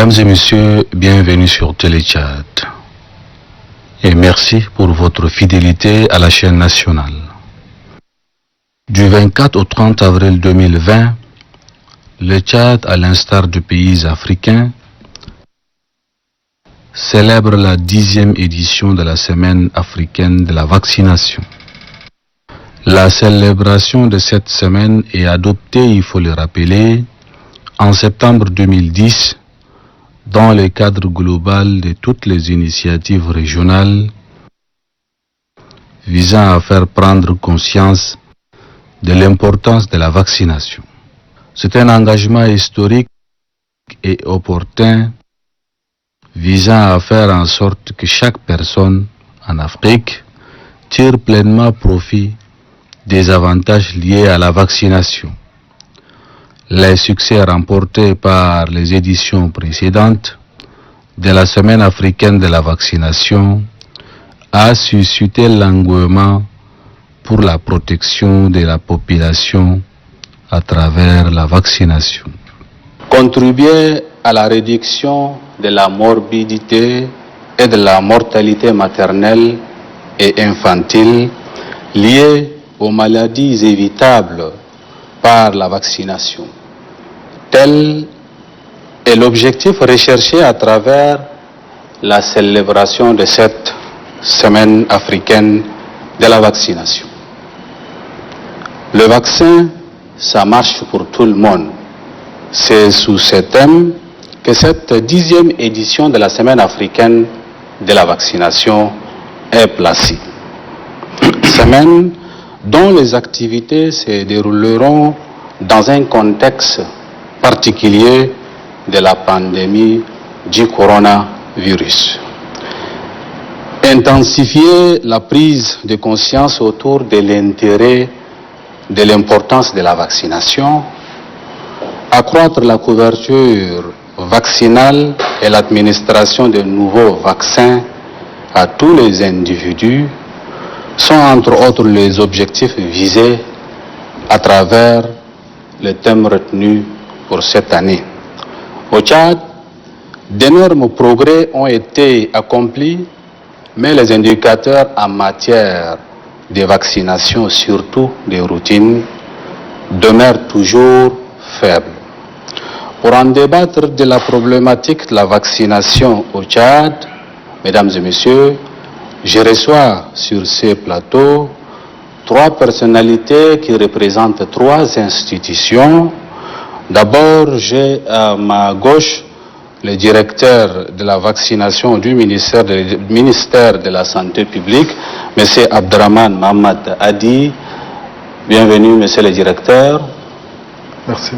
Mesdames et messieurs, bienvenue sur Télé Tchad. Et merci pour votre fidélité à la chaîne nationale. Du 24 au 30 avril 2020, le Tchad, à l'instar de pays africains, célèbre la 10e édition de la Semaine africaine de la vaccination. La célébration de cette semaine est adoptée, il faut le rappeler, en septembre 2010, dans le cadre global de toutes les initiatives régionales visant à faire prendre conscience de l'importance de la vaccination. C'est un engagement historique et opportun visant à faire en sorte que chaque personne en Afrique tire pleinement profit des avantages liés à la vaccination. Les succès remportés par les éditions précédentes de la Semaine africaine de la vaccination a suscité l'engouement pour la protection de la population à travers la vaccination. Contribuer à la réduction de la morbidité et de la mortalité maternelle et infantile liées aux maladies évitables par la vaccination. Tel est l'objectif recherché à travers la célébration de cette Semaine africaine de la vaccination. Le vaccin, ça marche pour tout le monde. C'est sous ce thème que cette 10e édition de la Semaine africaine de la vaccination est placée. Semaine dont les activités se dérouleront dans un contexte particulier de la pandémie du coronavirus. Intensifier la prise de conscience autour de l'intérêt, de l'importance de la vaccination, accroître la couverture vaccinale et l'administration de nouveaux vaccins à tous les individus sont entre autres les objectifs visés à travers le thème retenu pour cette année. Au Tchad, d'énormes progrès ont été accomplis, mais les indicateurs en matière de vaccination, surtout des routines, demeurent toujours faibles. Pour en débattre de la problématique de la vaccination au Tchad, mesdames et messieurs, je reçois sur ces plateaux 3 personnalités qui représentent 3 institutions. D'abord, j'ai à ma gauche le directeur de la vaccination du ministère de la Santé publique, M. Abdraman Mamad Adi. Bienvenue, monsieur le directeur. Merci.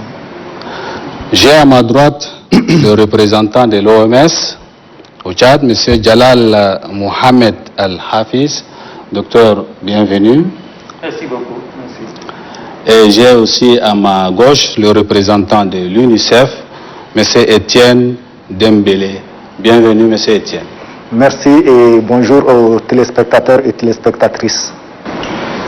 J'ai à ma droite le représentant de l'OMS au Tchad, M. Jalal Mohamed Al-Hafiz. Docteur, bienvenue. Merci beaucoup. Merci. Et j'ai aussi à ma gauche le représentant de l'UNICEF, M. Étienne Dembélé. Bienvenue, M. Étienne. Merci et bonjour aux téléspectateurs et téléspectatrices.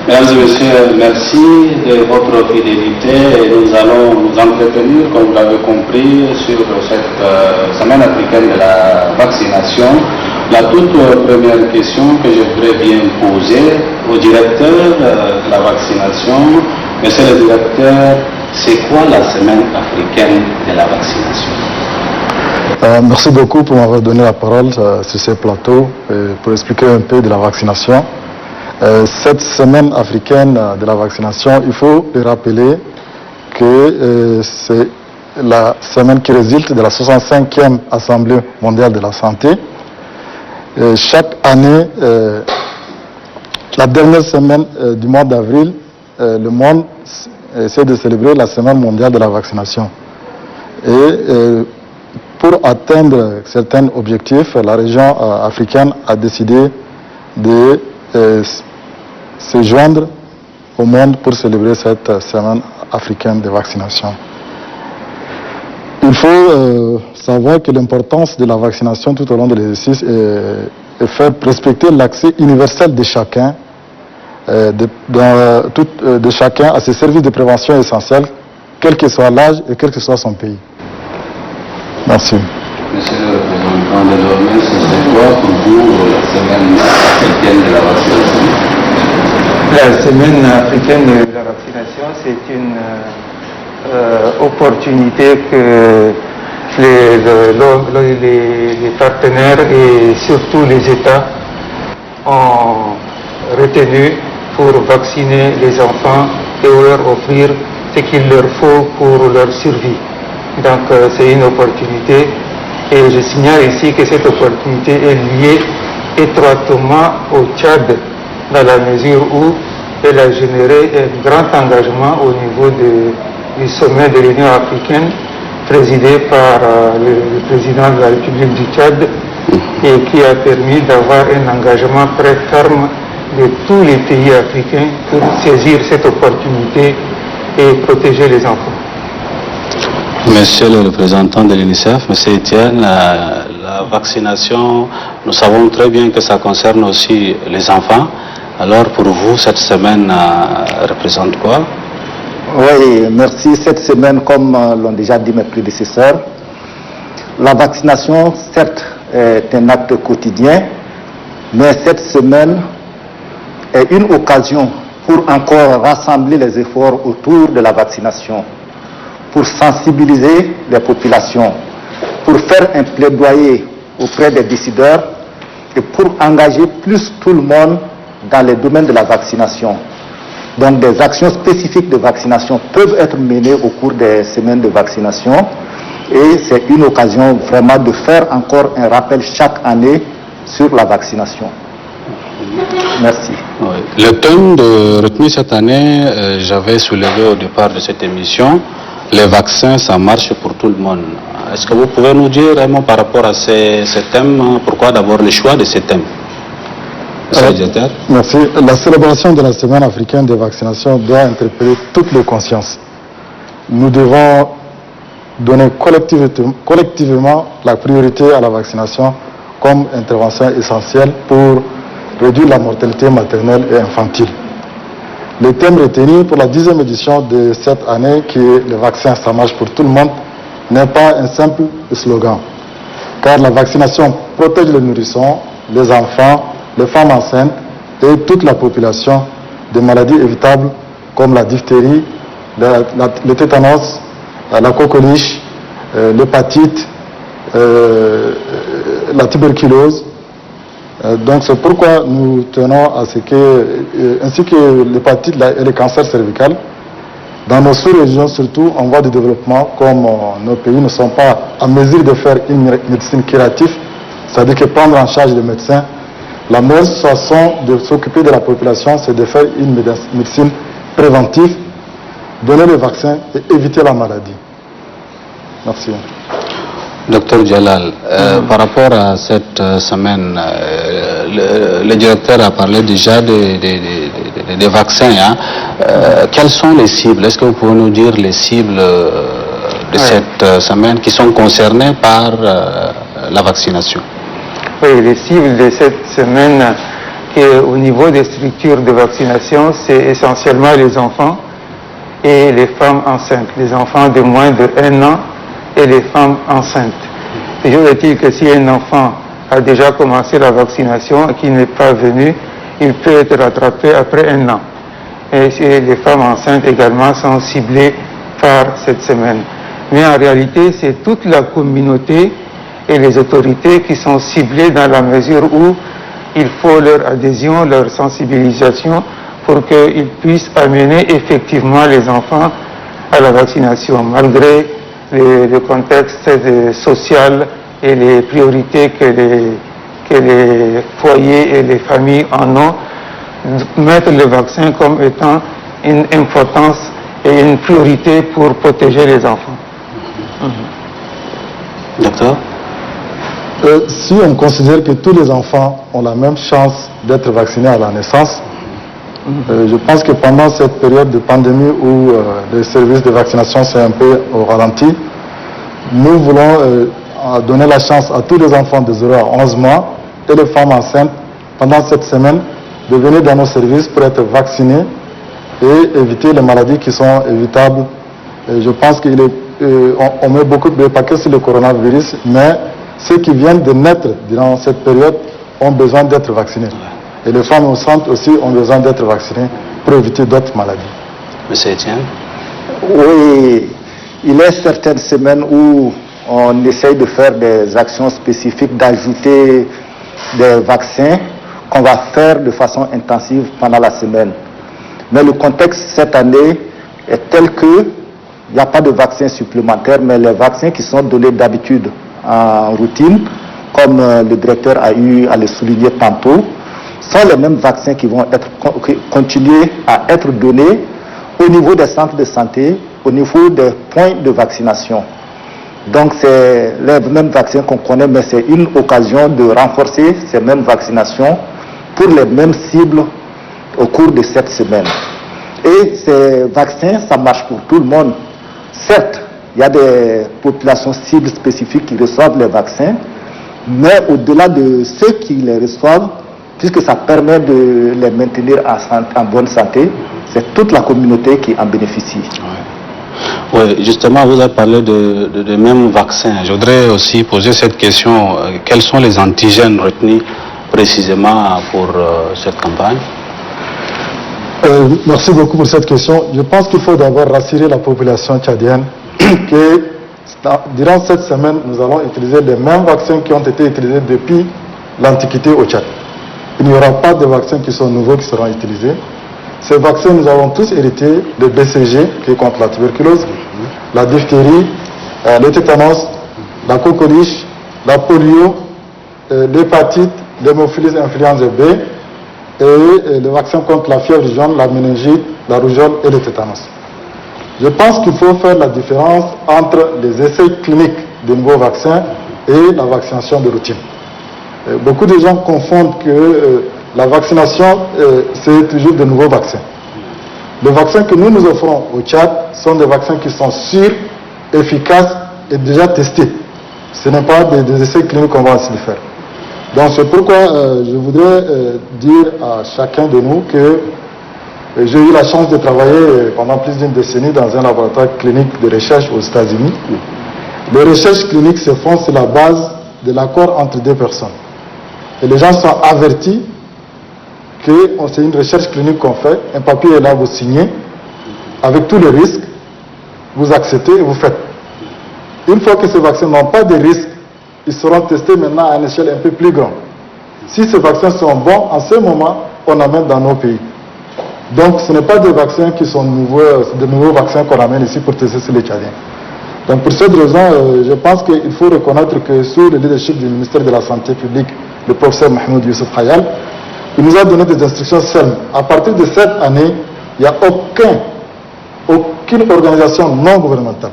Mesdames et messieurs, merci de votre fidélité et nous allons nous entretenir, comme vous l'avez compris, sur cette semaine africaine de la vaccination. La toute première question que je voudrais bien poser au directeur de la vaccination, monsieur le directeur, c'est quoi la semaine africaine de la vaccination? Merci beaucoup pour m'avoir donné la parole sur ce plateau pour expliquer un peu de la vaccination. Cette semaine africaine de la vaccination, il faut le rappeler que c'est la semaine qui résulte de la 65e Assemblée mondiale de la santé. Chaque année, la dernière semaine du mois d'avril, le monde essaie de célébrer la semaine mondiale de la vaccination. Et pour atteindre certains objectifs, la région africaine a décidé de se joindre au monde pour célébrer cette semaine africaine de vaccination. Il faut savoir que l'importance de la vaccination tout au long de l'exercice est faire respecter l'accès universel de chacun, de chacun à ces services de prévention essentiels, quel que soit l'âge et quel que soit son pays. Merci. Monsieur le représentant de l'OMS, c'est quoi pour vous la semaine africaine de la vaccination? La semaine africaine de la vaccination, c'est une opportunité que les partenaires et surtout les États ont retenu pour vacciner les enfants et leur offrir ce qu'il leur faut pour leur survie. Donc c'est une opportunité et je signale ici que cette opportunité est liée étroitement au Tchad dans la mesure où elle a généré un grand engagement au niveau du sommet de l'Union africaine présidé par le président de la République du Tchad et qui a permis d'avoir un engagement très ferme de tous les pays africains pour saisir cette opportunité et protéger les enfants. Monsieur le représentant de l'UNICEF, Monsieur Etienne, la vaccination, nous savons très bien que ça concerne aussi les enfants. Alors pour vous, cette semaine représente quoi? Oui, merci. Cette semaine, comme l'ont déjà dit mes prédécesseurs, la vaccination, certes, est un acte quotidien, mais cette semaine est une occasion pour encore rassembler les efforts autour de la vaccination, pour sensibiliser les populations, pour faire un plaidoyer auprès des décideurs et pour engager plus tout le monde dans les domaines de la vaccination. Donc des actions spécifiques de vaccination peuvent être menées au cours des semaines de vaccination et c'est une occasion vraiment de faire encore un rappel chaque année sur la vaccination. Merci. Oui. Le thème retenu cette année, j'avais soulevé au départ de cette émission, les vaccins, ça marche pour tout le monde. Est-ce que vous pouvez nous dire vraiment par rapport à ce thème, pourquoi d'abord le choix de ce thème? Merci. La célébration de la semaine africaine de vaccination doit interpeller toutes les consciences. Nous devons donner collectivement la priorité à la vaccination comme intervention essentielle pour réduire la mortalité maternelle et infantile. Le thème retenu pour la 10e édition de cette année, qui est le vaccin, ça marche pour tout le monde, n'est pas un simple slogan. Car la vaccination protège les nourrissons, les enfants, les femmes enceintes et toute la population de maladies évitables comme la diphtérie, le tétanos, la coqueluche, l'hépatite, la tuberculose. Donc c'est pourquoi nous tenons à ce que, ainsi que l'hépatite et le cancer cervical, dans nos sous-régions surtout en voie de développement, comme nos pays ne sont pas en mesure de faire une médecine curative, c'est-à-dire que prendre en charge les médecins, la meilleure façon de s'occuper de la population, c'est de faire une médecine préventive, donner le vaccin et éviter la maladie. Merci. Docteur Djalal, par rapport à cette semaine, le directeur a parlé déjà des vaccins. Hein. Quelles sont les cibles? Est-ce que vous pouvez nous dire les cibles de cette semaine qui sont concernées par la vaccination? Oui, les cibles de cette semaine, au niveau des structures de vaccination, c'est essentiellement les enfants et les femmes enceintes, les enfants de moins de 1 an et les femmes enceintes. Toujours est-il que si un enfant a déjà commencé la vaccination et qui n'est pas venu, il peut être rattrapé après 1 an. Et les femmes enceintes également sont ciblées par cette semaine. Mais en réalité, c'est toute la communauté et les autorités qui sont ciblées dans la mesure où il faut leur adhésion, leur sensibilisation pour qu'ils puissent amener effectivement les enfants à la vaccination, malgré le contexte social et les priorités que les foyers et les familles en ont, mettre le vaccin comme étant une importance et une priorité pour protéger les enfants. Docteur? Si on considère que tous les enfants ont la même chance d'être vaccinés à la naissance, je pense que pendant cette période de pandémie où les services de vaccination sont un peu au ralenti, nous voulons donner la chance à tous les enfants de 0 à 11 mois et les femmes enceintes pendant cette semaine de venir dans nos services pour être vaccinés et éviter les maladies qui sont évitables. Et je pense qu'on met beaucoup de paquets sur le coronavirus, mais ceux qui viennent de naître durant cette période ont besoin d'être vaccinés. Et les femmes enceintes aussi ont besoin d'être vaccinées pour éviter d'autres maladies. Monsieur Etienne? Oui, il y a certaines semaines où on essaye de faire des actions spécifiques, d'ajouter des vaccins qu'on va faire de façon intensive pendant la semaine. Mais le contexte cette année est tel que il n'y a pas de vaccins supplémentaires, mais les vaccins qui sont donnés d'habitude en routine, comme le directeur a eu à le souligner tantôt, sont les mêmes vaccins qui vont continuer à être donnés au niveau des centres de santé, au niveau des points de vaccination. Donc c'est les mêmes vaccins qu'on connaît, mais c'est une occasion de renforcer ces mêmes vaccinations pour les mêmes cibles au cours de cette semaine. Et ces vaccins, ça marche pour tout le monde. Certes, il y a des populations cibles spécifiques qui reçoivent les vaccins, mais au-delà de ceux qui les reçoivent, puisque ça permet de les maintenir en bonne santé, c'est toute la communauté qui en bénéficie. Oui, justement, vous avez parlé de mêmes vaccins. Je voudrais aussi poser cette question. Quels sont les antigènes retenus précisément pour cette campagne? Merci beaucoup pour cette question. Je pense qu'il faut d'abord rassurer la population tchadienne que durant cette semaine, nous allons utiliser les mêmes vaccins qui ont été utilisés depuis l'Antiquité au Tchad. Il n'y aura pas de vaccins qui sont nouveaux qui seront utilisés. Ces vaccins, nous avons tous hérité de BCG, qui est contre la tuberculose, la diphtérie, le tétanos, la coqueluche, la polio, l'hépatite, l'hémophilis influenza B, et le vaccin contre la fièvre jaune, la méningite, la rougeole et le tétanos. Je pense qu'il faut faire la différence entre les essais cliniques de nouveaux vaccins et la vaccination de routine. Beaucoup de gens confondent que la vaccination, c'est toujours de nouveaux vaccins. Les vaccins que nous offrons au Tchad sont des vaccins qui sont sûrs, efficaces et déjà testés. Ce n'est pas des essais cliniques qu'on va ainsi faire. Donc c'est pourquoi je voudrais dire à chacun de nous que j'ai eu la chance de travailler pendant plus d'une décennie dans un laboratoire clinique de recherche aux États-Unis. Les recherches cliniques se font sur la base de l'accord entre deux personnes. Et les gens sont avertis que c'est une recherche clinique qu'on fait, un papier est là, vous signez, avec tous les risques, vous acceptez et vous faites. Une fois que ces vaccins n'ont pas de risques, ils seront testés maintenant à une échelle un peu plus grande. Si ces vaccins sont bons, en ce moment, on amène dans nos pays. Donc ce n'est pas des vaccins qui sont nouveaux, c'est de nouveaux vaccins qu'on amène ici pour tester sur les Tchadiens. Donc pour cette raison, je pense qu'il faut reconnaître que sous le leadership du ministère de la Santé publique, le professeur Mahmoud Youssouf Hayal, il nous a donné des instructions fermes. À partir de cette année, il n'y a aucune organisation non gouvernementale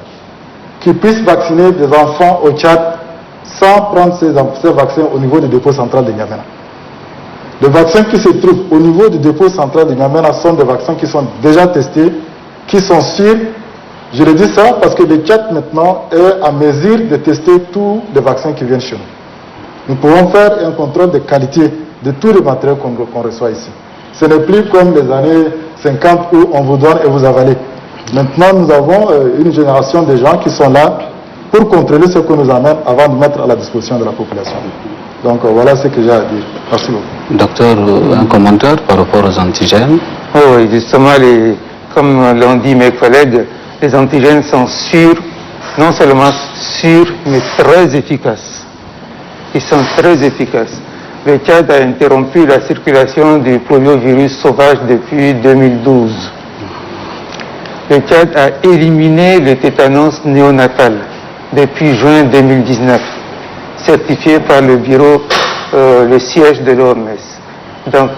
qui puisse vacciner des enfants au Tchad sans prendre ces vaccins au niveau du dépôt central de N'Djamena. Les vaccins qui se trouvent au niveau du dépôt central de N'Djamena sont des vaccins qui sont déjà testés, qui sont sûrs. Je le dis ça parce que le Tchad maintenant est à mesure de tester tous les vaccins qui viennent chez nous. Nous pouvons faire un contrôle de qualité de tous les matériels qu'on reçoit ici. Ce n'est plus comme les années 50 où on vous donne et vous avalez. Maintenant, nous avons une génération de gens qui sont là pour contrôler ce que nous amène avant de mettre à la disposition de la population. Donc voilà ce que j'ai à dire. Merci beaucoup. Docteur, un commentaire par rapport aux antigènes? Oui, justement, comme l'ont dit mes collègues, les antigènes sont sûrs, non seulement sûrs, mais très efficaces. Ils sont très efficaces. Le Tchad a interrompu la circulation du poliovirus sauvage depuis 2012. Le Tchad a éliminé le tétanos néonatal depuis juin 2019, certifié par le bureau, le siège de l'OMS. Donc,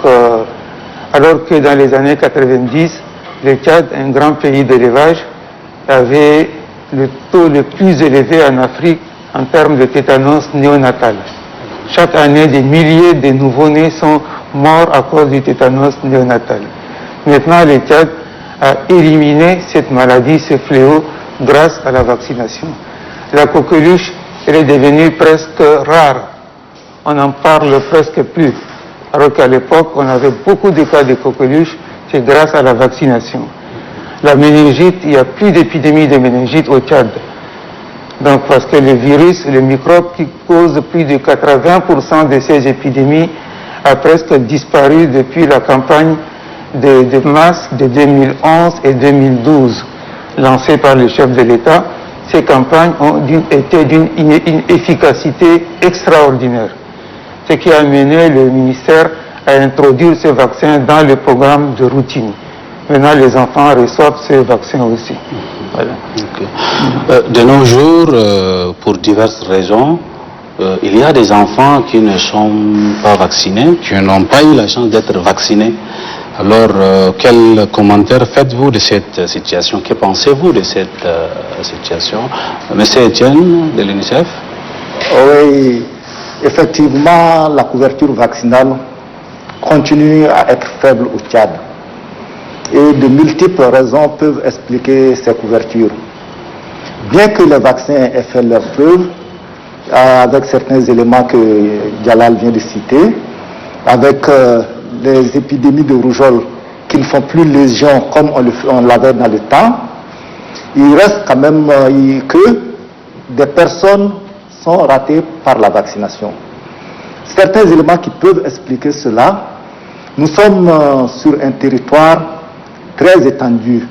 alors que dans les années 90, le Tchad, un grand pays d'élevage, avait le taux le plus élevé en Afrique en termes de tétanos néonatal. Chaque année, des milliers de nouveau-nés sont morts à cause du tétanos néonatal. Maintenant, le Tchad a éliminé cette maladie, ce fléau, grâce à la vaccination. La coqueluche, elle est devenue presque rare. On n'en parle presque plus. Alors qu'à l'époque, on avait beaucoup de cas de coqueluche, c'est grâce à la vaccination. La méningite, il n'y a plus d'épidémie de méningite au Tchad. Donc parce que le virus, le microbe qui cause plus de 80% de ces épidémies a presque disparu depuis la campagne de mars de 2011 et 2012 lancée par le chef de l'État. Ces campagnes ont été d'une efficacité extraordinaire, ce qui a amené le ministère à introduire ce vaccin dans le programme de routine. Maintenant, les enfants reçoivent ce vaccin aussi. Voilà. Okay. De nos jours, pour diverses raisons, il y a des enfants qui ne sont pas vaccinés, qui n'ont pas eu la chance d'être vaccinés. Alors, quel commentaire faites-vous de cette situation? Que pensez-vous de cette situation? Monsieur Etienne de l'UNICEF? Oui, effectivement, la couverture vaccinale continue à être faible au Tchad. Et de multiples raisons peuvent expliquer ces couvertures. Bien que les vaccins aient fait leur preuve, avec certains éléments que Djalal vient de citer, avec les épidémies de rougeole qui ne font plus légion comme on l'avait dans le temps, il reste quand même que des personnes sont ratées par la vaccination. Certains éléments qui peuvent expliquer cela: nous sommes sur un territoire très étendu,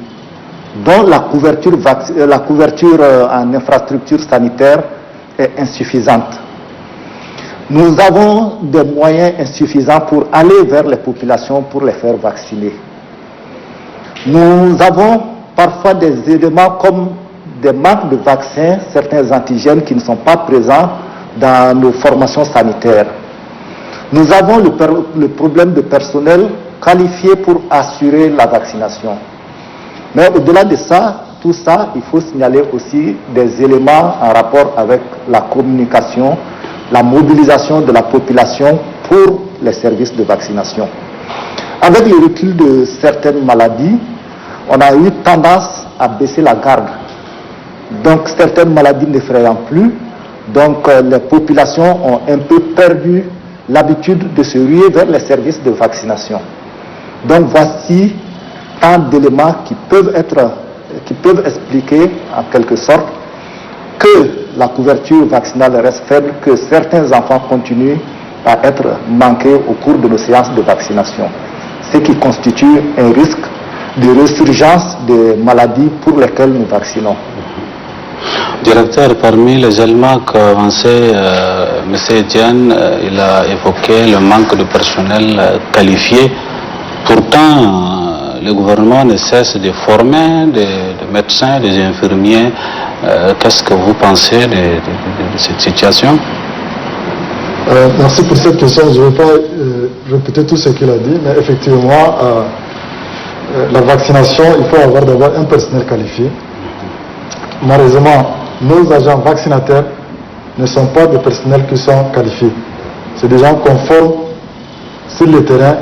dont la couverture en infrastructure sanitaire est insuffisante. Nous avons des moyens insuffisants pour aller vers les populations pour les faire vacciner. Nous avons parfois des éléments comme des manques de vaccins, certains antigènes qui ne sont pas présents dans nos formations sanitaires. Nous avons le problème de personnel qualifié pour assurer la vaccination. Mais au-delà de ça, tout ça, il faut signaler aussi des éléments en rapport avec la communication, la mobilisation de la population pour les services de vaccination. Avec le recul de certaines maladies, on a eu tendance à baisser la garde. Donc certaines maladies n'effrayant plus, donc les populations ont un peu perdu l'habitude de se ruer vers les services de vaccination. Donc voici tant d'éléments qui peuvent expliquer en quelque sorte que la couverture vaccinale reste faible, que certains enfants continuent à être manqués au cours de nos séances de vaccination, ce qui constitue un risque de résurgence des maladies pour lesquelles nous vaccinons. Directeur, parmi les éléments qu'avançait M. Etienne, il a évoqué le manque de personnel qualifié. Pourtant, le gouvernement ne cesse de former des médecins, des infirmiers. Qu'est-ce que vous pensez de cette situation? Merci pour cette question. Je ne vais pas répéter tout ce qu'il a dit, mais effectivement, la vaccination, il faut avoir d'abord un personnel qualifié. Malheureusement, nos agents vaccinateurs ne sont pas des personnels qui sont qualifiés. C'est des gens qu'on forme sur le terrain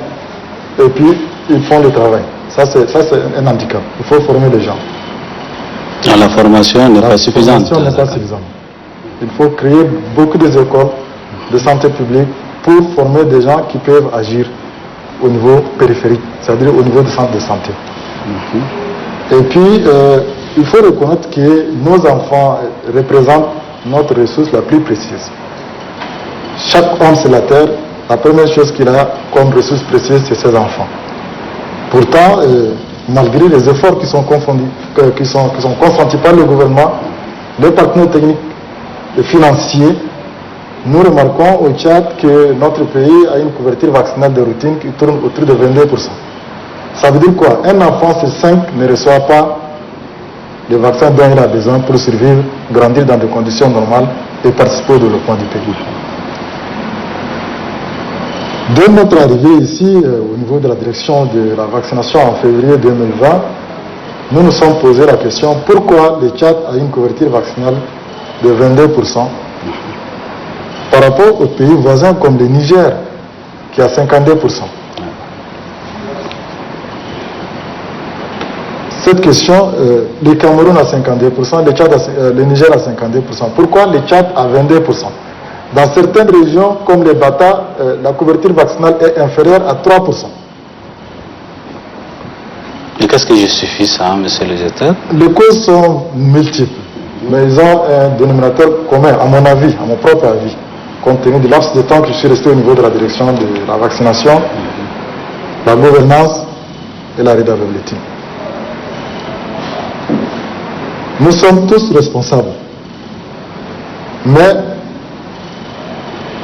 et puis ils font le travail. Ça c'est un handicap. Il faut former les gens. La formation n'est pas suffisante. La formation n'est pas suffisante. Il faut créer beaucoup d'écoles de santé publique pour former des gens qui peuvent agir au niveau périphérique, c'est-à-dire au niveau du centre de santé. Et puis, il faut reconnaître que nos enfants représentent notre ressource la plus précieuse. Chaque homme sur la terre, la première chose qu'il a comme ressource précieuse, c'est ses enfants. Pourtant, malgré les efforts qui sont consentis par le gouvernement, les partenaires techniques et financiers, nous remarquons au Tchad que notre pays a une couverture vaccinale de routine qui tourne autour de 22%. Ça veut dire quoi? Un enfant sur 5 ne reçoit pas le vaccin dont il a besoin pour survivre, grandir dans des conditions normales et participer au développement du pays. Dès notre arrivée ici, au niveau de la direction de la vaccination en février 2020, nous nous sommes posé la question pourquoi le Tchad a une couverture vaccinale de 22% par rapport aux pays voisins comme le Niger qui a 52%. Cette question, le Cameroun a 52%, le Niger a 52%. Pourquoi le Tchad a 22%? Dans certaines régions, comme les Bata, la couverture vaccinale est inférieure à 3%. Et qu'est-ce qui justifie ça, monsieur le directeur? Les causes sont multiples. Mais ils ont un dénominateur commun, à mon avis, à mon propre avis, compte tenu du laps de temps que je suis resté au niveau de la direction de la vaccination, la gouvernance et la redevabilité. Nous sommes tous responsables. Mais,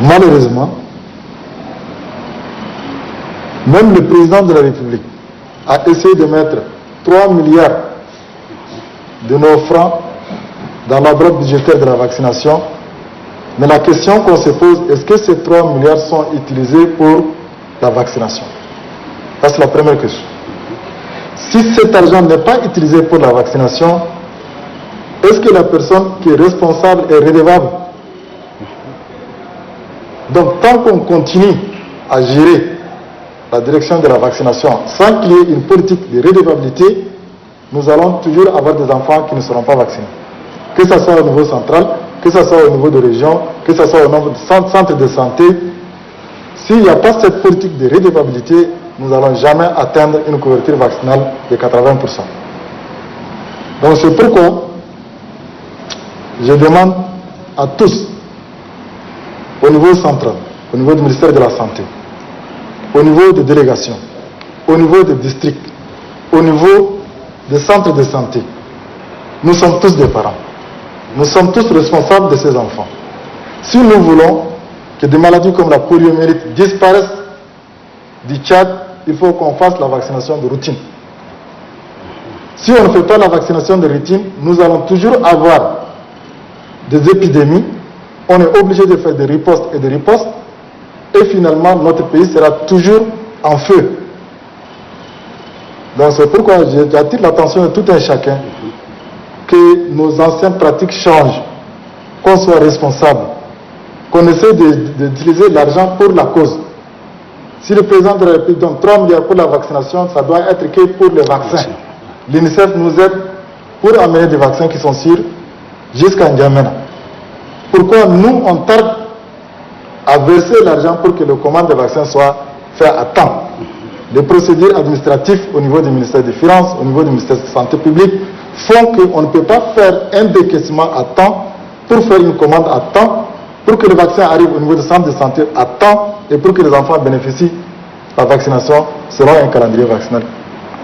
malheureusement, même le président de la République a essayé de mettre 3 milliards de nos francs dans l'enveloppe budgétaire de la vaccination. Mais la question qu'on se pose, est-ce que ces 3 milliards sont utilisés pour la vaccination? Ça, c'est la première question. Si cet argent n'est pas utilisé pour la vaccination, est-ce que la personne qui est responsable est redevable? Donc, tant qu'on continue à gérer la direction de la vaccination sans qu'il y ait une politique de redevabilité, nous allons toujours avoir des enfants qui ne seront pas vaccinés. Que ce soit au niveau central, que ce soit au niveau de région, que ce soit au niveau de centres de santé. S'il n'y a pas cette politique de redevabilité, nous n'allons jamais atteindre une couverture vaccinale de 80%. Donc c'est pourquoi je demande à tous, au niveau central, au niveau du ministère de la Santé, au niveau des délégations, au niveau des districts, au niveau des centres de santé, nous sommes tous des parents. Nous sommes tous responsables de ces enfants. Si nous voulons que des maladies comme la poliomyélite disparaissent du Tchad, il faut qu'on fasse la vaccination de routine. Si on ne fait pas la vaccination de routine, nous allons toujours avoir des épidémies. On est obligé de faire des ripostes et des ripostes. Et finalement, notre pays sera toujours en feu. Donc c'est pourquoi j'attire l'attention de tout un chacun que nos anciennes pratiques changent, qu'on soit responsable, qu'on essaie d'utiliser l'argent pour la cause. Si le président de la République donne 3 milliards pour la vaccination, ça doit être que pour les vaccins. L'UNICEF nous aide pour amener des vaccins qui sont sûrs jusqu'à N'Djamena. Pourquoi nous, on tarde à verser l'argent pour que le commande des vaccins soit fait à temps? Les procédures administratives au niveau du ministère des Finances, au niveau du ministère de la Santé publique, font qu'on ne peut pas faire un décaissement à temps pour faire une commande à temps, pour que le vaccin arrive au niveau du centre de santé à temps et pour que les enfants bénéficient de la vaccination selon un calendrier vaccinal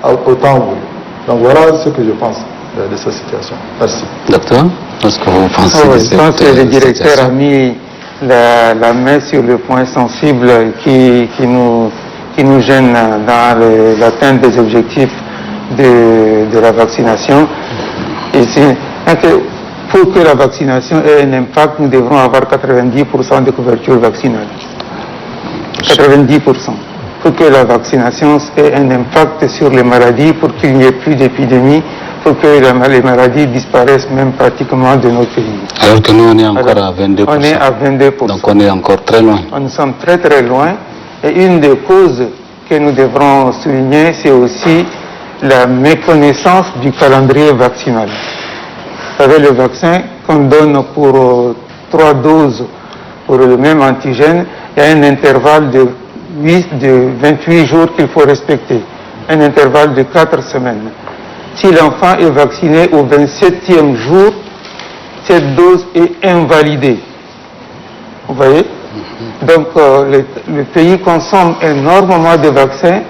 au temps voulu. Donc voilà ce que je pense de cette situation. Merci. Docteur, est-ce que vous pensez de cette Je pense que le directeur a mis la main sur le point sensible qui nous gêne dans l'atteinte des objectifs de la vaccination. Et pour que la vaccination ait un impact, nous devrons avoir 90% de couverture vaccinale. 90%. Pour que la vaccination ait un impact sur les maladies, pour qu'il n'y ait plus d'épidémie, pour que les maladies disparaissent même pratiquement de notre pays. Alors que nous, on est encore à 22%. On est à 22%. Donc on est encore très loin. Nous sommes très très loin. Et une des causes que nous devrons souligner, c'est aussi la méconnaissance du calendrier vaccinal. Vous savez, le vaccin qu'on donne pour 3 doses pour le même antigène, il y a un intervalle de 28 jours qu'il faut respecter, un intervalle de 4 semaines. Si l'enfant est vacciné au 27e jour, cette dose est invalidée. Vous voyez? Donc le pays consomme énormément de vaccins,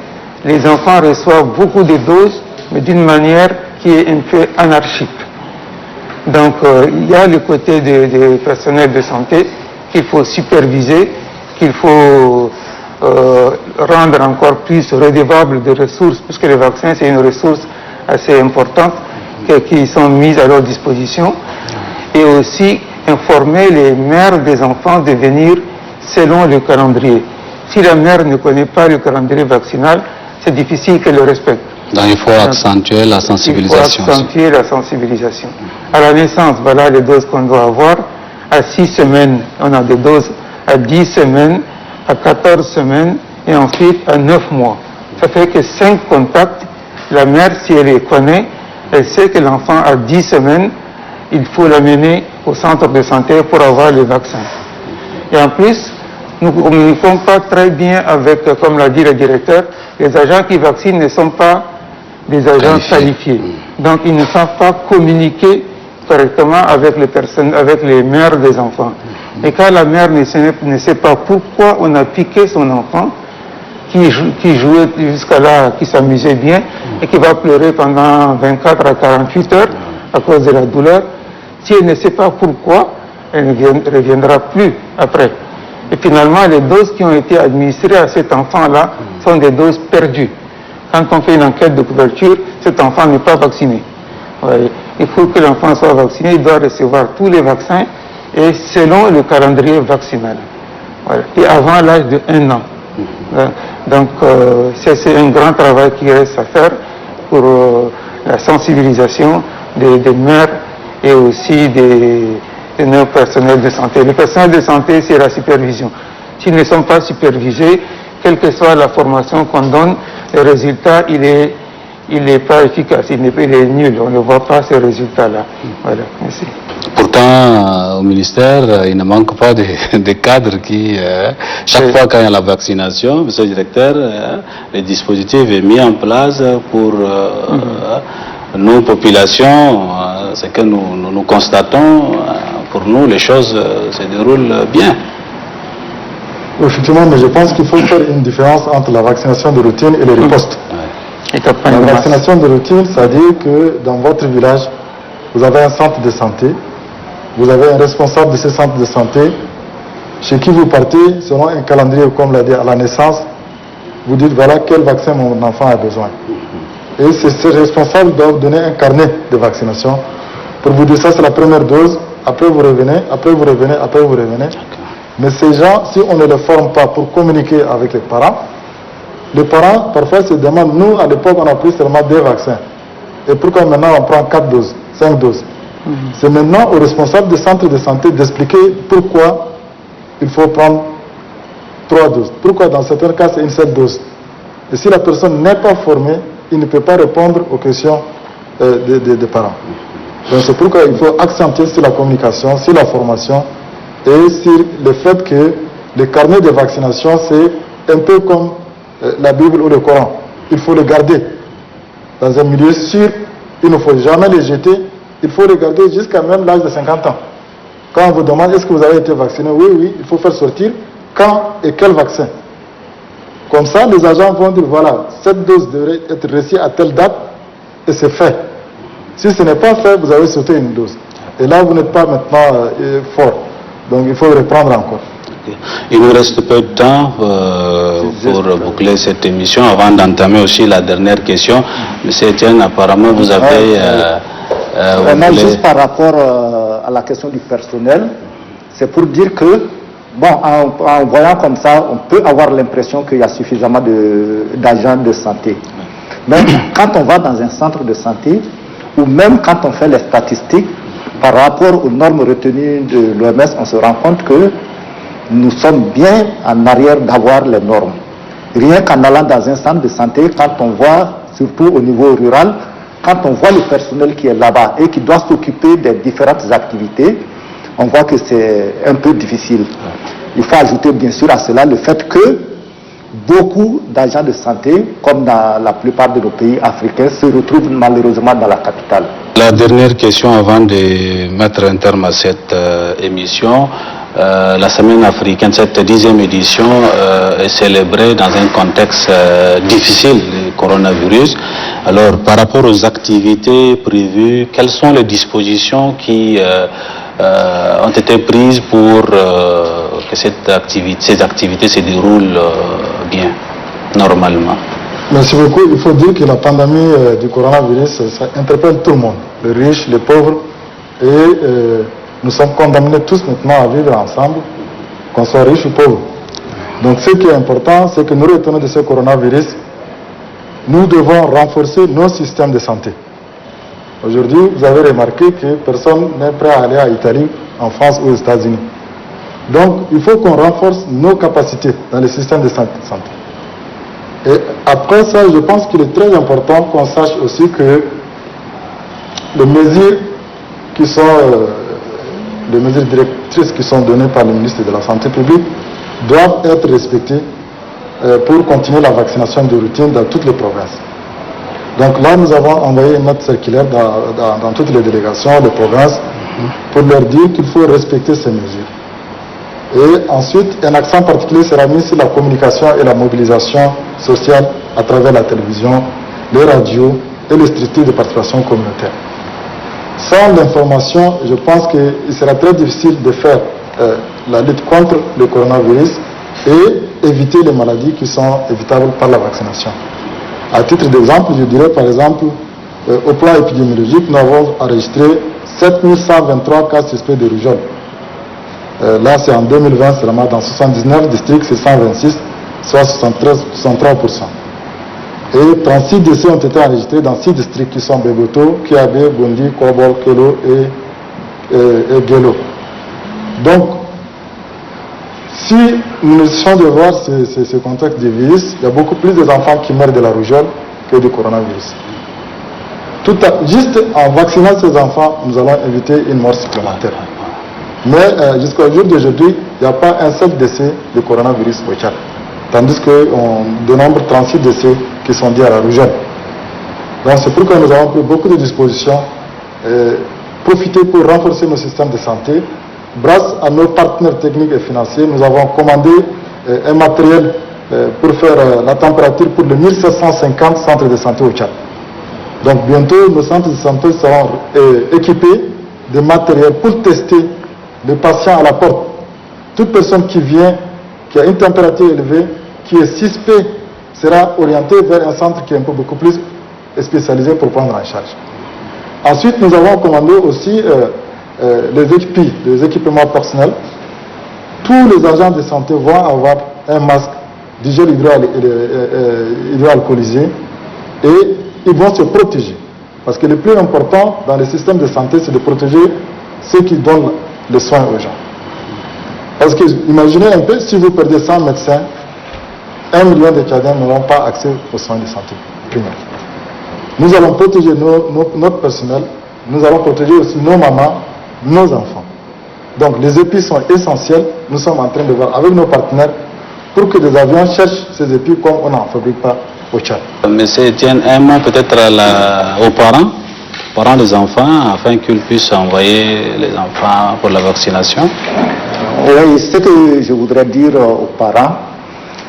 les enfants reçoivent beaucoup de doses, mais d'une manière qui est un peu anarchique. Donc il y a le côté des personnels de santé qu'il faut superviser, qu'il faut rendre encore plus redevable de ressources, puisque les vaccins c'est une ressource assez importante qui sont mises à leur disposition, et aussi informer les mères des enfants de venir selon le calendrier. Si la mère ne connaît pas le calendrier vaccinal, c'est difficile qu'elle le respecte. Donc il faut accentuer la sensibilisation. Il faut accentuer la sensibilisation. À la naissance, voilà les doses qu'on doit avoir. À 6 semaines, on a des doses à 10 semaines, à 14 semaines et ensuite à 9 mois. Ça fait que 5 contacts. La mère, si elle les connaît, elle sait que l'enfant a 10 semaines, il faut l'amener au centre de santé pour avoir le vaccin. Et en plus, nous ne communiquons pas très bien avec, comme l'a dit le directeur, les agents qui vaccinent ne sont pas des agents qualifiés. Donc ils ne savent pas communiquer correctement avec les mères des enfants. Et quand la mère ne sait pas pourquoi on a piqué son enfant, qui jouait jusqu'à là, qui s'amusait bien, et qui va pleurer pendant 24 à 48 heures à cause de la douleur, si elle ne sait pas pourquoi, elle ne reviendra plus après. Et finalement, les doses qui ont été administrées à cet enfant-là sont des doses perdues. Quand on fait une enquête de couverture, cet enfant n'est pas vacciné. Ouais. Il faut que l'enfant soit vacciné, il doit recevoir tous les vaccins, et selon le calendrier vaccinal. Voilà. Et avant l'âge de 1 an. Donc, c'est un grand travail qui reste à faire pour la sensibilisation des mères et aussi de nos personnels de santé. Le personnel de santé, c'est la supervision. S'ils ne sont pas supervisés, quelle que soit la formation qu'on donne, le résultat, il n'est pas efficace, il est nul. On ne voit pas ces résultats-là. Voilà, merci. Pourtant, au ministère, il ne manque pas de cadres qui, chaque fois qu'il y a la vaccination, monsieur le directeur, le dispositif est mis en place pour nos populations. Ce que nous constatons, pour nous, les choses se déroulent bien. Effectivement, mais je pense qu'il faut faire une différence entre la vaccination de routine et les ripostes. La vaccination de routine, ça dit que dans votre village, vous avez un centre de santé, vous avez un responsable de ce centre de santé, chez qui vous partez selon un calendrier, comme l'a dit, à la naissance, vous dites voilà quel vaccin mon enfant a besoin. Et ces responsables doivent donner un carnet de vaccination pour vous dire ça c'est la première dose, après vous revenez, après vous revenez, après vous revenez. Mais ces gens, si on ne les forme pas pour communiquer avec les parents parfois se demandent, nous à l'époque on a pris seulement 2 vaccins. Et pourquoi maintenant on prend 4 doses, 5 doses? C'est maintenant aux responsables des centres de santé d'expliquer pourquoi il faut prendre 3 doses. Pourquoi dans certains cas c'est une seule dose. Et si la personne n'est pas formée, il ne peut pas répondre aux questions des parents. Donc c'est pourquoi il faut accentuer sur la communication, sur la formation et sur le fait que le carnet de vaccination c'est un peu comme la Bible ou le Coran. Il faut le garder dans un milieu sûr, il ne faut jamais le jeter, il faut le garder jusqu'à même l'âge de 50 ans. Quand on vous demande est-ce que vous avez été vacciné, oui, il faut faire sortir quand et quel vaccin. Comme ça, les agents vont dire voilà, cette dose devrait être reçue à telle date et c'est fait. Si ce n'est pas fait, vous avez sauté une dose. Et là, vous n'êtes pas maintenant fort. Donc il faut reprendre encore. Il nous reste peu de temps pour boucler cette émission avant d'entamer aussi la dernière question. Monsieur Etienne, apparemment vous avez... Juste par rapport à la question du personnel, c'est pour dire que, bon, en voyant comme ça, on peut avoir l'impression qu'il y a suffisamment d'agents de santé. Mais quand on va dans un centre de santé, ou même quand on fait les statistiques, par rapport aux normes retenues de l'OMS, on se rend compte que nous sommes bien en arrière d'avoir les normes. Rien qu'en allant dans un centre de santé, quand on voit, surtout au niveau rural, quand on voit le personnel qui est là-bas et qui doit s'occuper des différentes activités, on voit que c'est un peu difficile. Il faut ajouter bien sûr à cela le fait que beaucoup d'agents de santé, comme dans la plupart de nos pays africains, se retrouvent malheureusement dans la capitale. La dernière question avant de mettre un terme à cette émission. La semaine africaine, cette 10e édition est célébrée dans un contexte difficile, le coronavirus. Alors, par rapport aux activités prévues, quelles sont les dispositions qui ont été prises pour que ces activités se déroulent bien, normalement? Merci beaucoup. Il faut dire que la pandémie du coronavirus, ça interpelle tout le monde, les riches, les pauvres, et nous sommes condamnés tous maintenant à vivre ensemble, qu'on soit riche ou pauvre. Donc ce qui est important, c'est que nous retenons de ce coronavirus, nous devons renforcer nos systèmes de santé. Aujourd'hui, vous avez remarqué que personne n'est prêt à aller à l'Italie, en France ou aux États-Unis. Donc il faut qu'on renforce nos capacités dans les systèmes de santé. Et après ça, je pense qu'il est très important qu'on sache aussi que les mesures qui sont les mesures directrices qui sont données par le ministre de la Santé publique doivent être respectées pour continuer la vaccination de routine dans toutes les provinces. Donc là, nous avons envoyé une note circulaire dans toutes les délégations, les provinces, pour leur dire qu'il faut respecter ces mesures. Et ensuite, un accent particulier sera mis sur la communication et la mobilisation sociale à travers la télévision, les radios et les structures de participation communautaire. Sans l'information, je pense qu'il sera très difficile de faire la lutte contre le coronavirus et éviter les maladies qui sont évitables par la vaccination. À titre d'exemple, je dirais par exemple, au plan épidémiologique, nous avons enregistré 7123 cas suspects de rougeole. Là, c'est en 2020 seulement, dans 79 districts, c'est 126, soit 63%. Et 36 décès ont été enregistrés dans 6 districts qui sont Beboto, Kiabe, Bondi, Kobol, Kelo et Gelo. Donc, si nous essayons de voir ce contexte du virus, il y a beaucoup plus d'enfants qui meurent de la rougeole que du coronavirus. Juste en vaccinant ces enfants, nous allons éviter une mort supplémentaire. Mais jusqu'au jour d'aujourd'hui, il n'y a pas un seul décès de coronavirus au Tchad. Tandis qu'on dénombre 36 décès qui sont dus à la rougeole. Donc c'est pourquoi nous avons pris beaucoup de dispositions, profiter pour renforcer nos systèmes de santé. Grâce à nos partenaires techniques et financiers, nous avons commandé un matériel pour faire la température pour les 1750 centres de santé au Tchad. Donc bientôt, nos centres de santé seront équipés de matériel pour tester les patients à la porte. Toute personne qui vient, qui a une température élevée, qui est suspect, sera orientée vers un centre qui est un peu beaucoup plus spécialisé pour prendre en charge. Ensuite, nous avons commandé aussi les équipements personnels. Tous les agents de santé vont avoir un masque du gel hydroalcoolisé et ils vont se protéger. Parce que le plus important dans le système de santé, c'est de protéger ceux qui donnent les soins aux gens. Parce que imaginez un peu, si vous perdez 100 médecins, 1 million de Tchadiens n'auront pas accès aux soins de santé primaires. Nous allons protéger notre personnel, nous allons protéger aussi nos mamans, nos enfants. Donc les épis sont essentiels. Nous sommes en train de voir avec nos partenaires pour que des avions cherchent ces épis comme on n'en fabrique pas au Tchad. Monsieur Etienne, un mot peut-être aux parents des enfants, afin qu'ils puissent envoyer les enfants pour la vaccination. Oui, ce que je voudrais dire aux parents,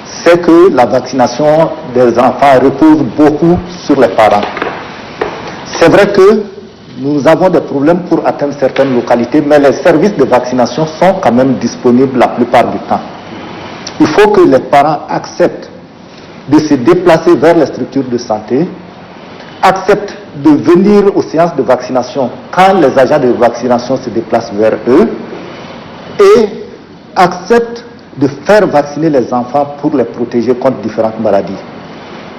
c'est que la vaccination des enfants repose beaucoup sur les parents. C'est vrai que nous avons des problèmes pour atteindre certaines localités, mais les services de vaccination sont quand même disponibles la plupart du temps. Il faut que les parents acceptent de se déplacer vers les structures de santé, acceptent de venir aux séances de vaccination quand les agents de vaccination se déplacent vers eux et acceptent de faire vacciner les enfants pour les protéger contre différentes maladies.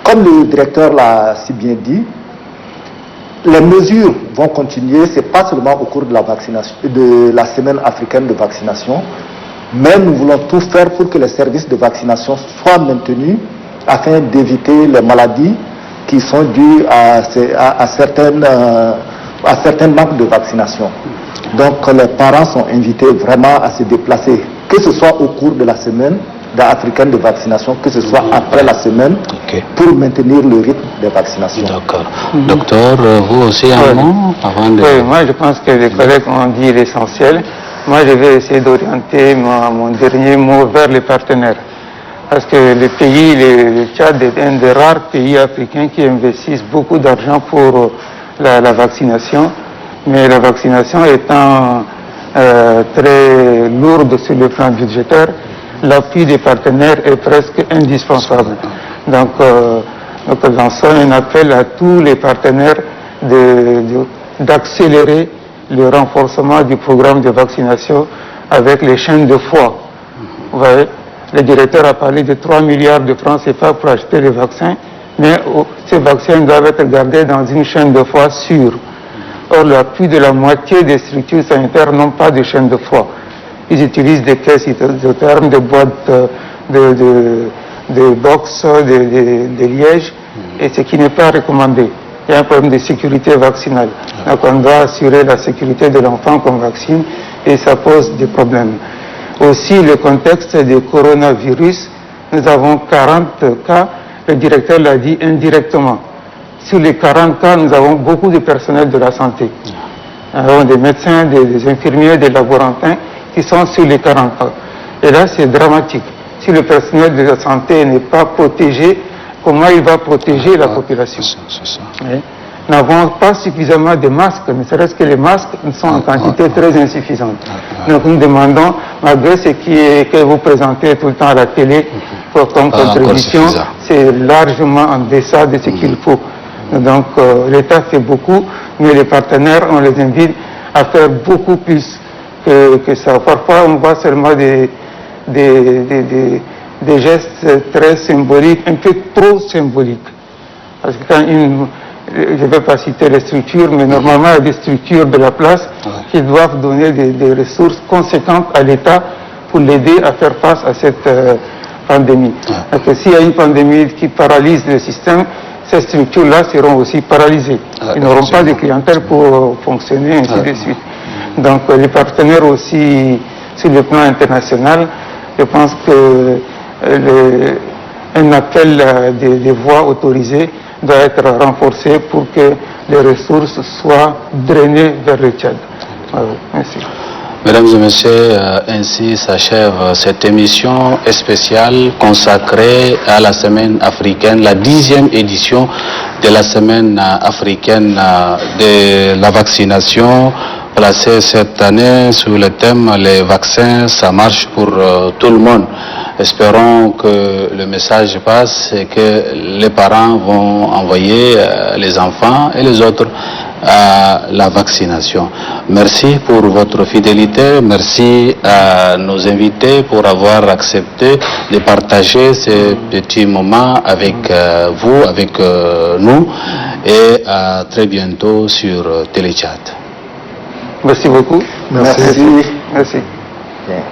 Comme le directeur l'a si bien dit, les mesures vont continuer, ce n'est pas seulement au cours de la vaccination, de la semaine africaine de vaccination, mais nous voulons tout faire pour que les services de vaccination soient maintenus afin d'éviter les maladies qui sont dues à certains manques de vaccination. Donc les parents sont invités vraiment à se déplacer, que ce soit au cours de la semaine africaine de vaccination, que ce soit après la semaine, pour maintenir le rythme de vaccination. D'accord. Docteur, vous aussi un mot avant de... Oui, moi je pense que les collègues ont dit l'essentiel. Moi je vais essayer d'orienter mon dernier mot vers les partenaires. Parce que le pays, le Tchad est un des rares pays africains qui investissent beaucoup d'argent pour la vaccination. Mais la vaccination étant très lourde sur le plan budgétaire, l'appui des partenaires est presque indispensable. Donc, nous lançons un appel à tous les partenaires d'accélérer le renforcement du programme de vaccination avec les chaînes de foi. Vous voyez, le directeur a parlé de 3 milliards de francs CFA pour acheter les vaccins, mais ces vaccins doivent être gardés dans une chaîne de foi sûre. Or, plus de la moitié des structures sanitaires n'ont pas de chaîne de foi. Ils utilisent des caisses isothermes, des boîtes de box, de liège, et ce qui n'est pas recommandé. Il y a un problème de sécurité vaccinale. Donc on doit assurer la sécurité de l'enfant qu'on vaccine, et ça pose des problèmes. Aussi, le contexte du coronavirus, nous avons 40 cas, le directeur l'a dit indirectement. sur les 40 cas, nous avons beaucoup de personnel de la santé. Nous avons des médecins, des infirmiers, des laborantins qui sont sur les 40 cas. Et là, c'est dramatique. Si le personnel de la santé n'est pas protégé, comment il va protéger la population? Oui. Nous n'avons pas suffisamment de masques, ne serait-ce que les masques sont en quantité très insuffisante. Donc nous demandons, malgré ce que vous présentez tout le temps à la télé comme contribution, c'est largement en deçà de ce qu'il faut. Donc l'État fait beaucoup, mais les partenaires, on les invite à faire beaucoup plus que ça. Parfois, on voit seulement des gestes très symboliques, un peu trop symboliques. Parce que quand je ne vais pas citer les structures, mais normalement, il y a des structures de la place qui doivent donner des ressources conséquentes à l'État pour l'aider à faire face à cette pandémie. Parce que s'il y a une pandémie qui paralyse le système, ces structures-là seront aussi paralysées. Ils n'auront pas de clientèle pour fonctionner, ainsi de suite. Donc, les partenaires aussi, sur le plan international, je pense que un appel des voies autorisées doit être renforcé pour que les ressources soient drainées vers le Tchad. Merci. Mesdames et messieurs, ainsi s'achève cette émission spéciale consacrée à la semaine africaine, la 10e édition de la semaine africaine de la vaccination, placée cette année sous le thème « Les vaccins, ça marche pour tout le monde ». Espérons que le message passe et que les parents vont envoyer les enfants et les autres à la vaccination. Merci pour votre fidélité, merci à nos invités pour avoir accepté de partager ces petits moments avec vous, avec nous, et à très bientôt sur Téléchat. Merci beaucoup. Merci. Merci. Bien.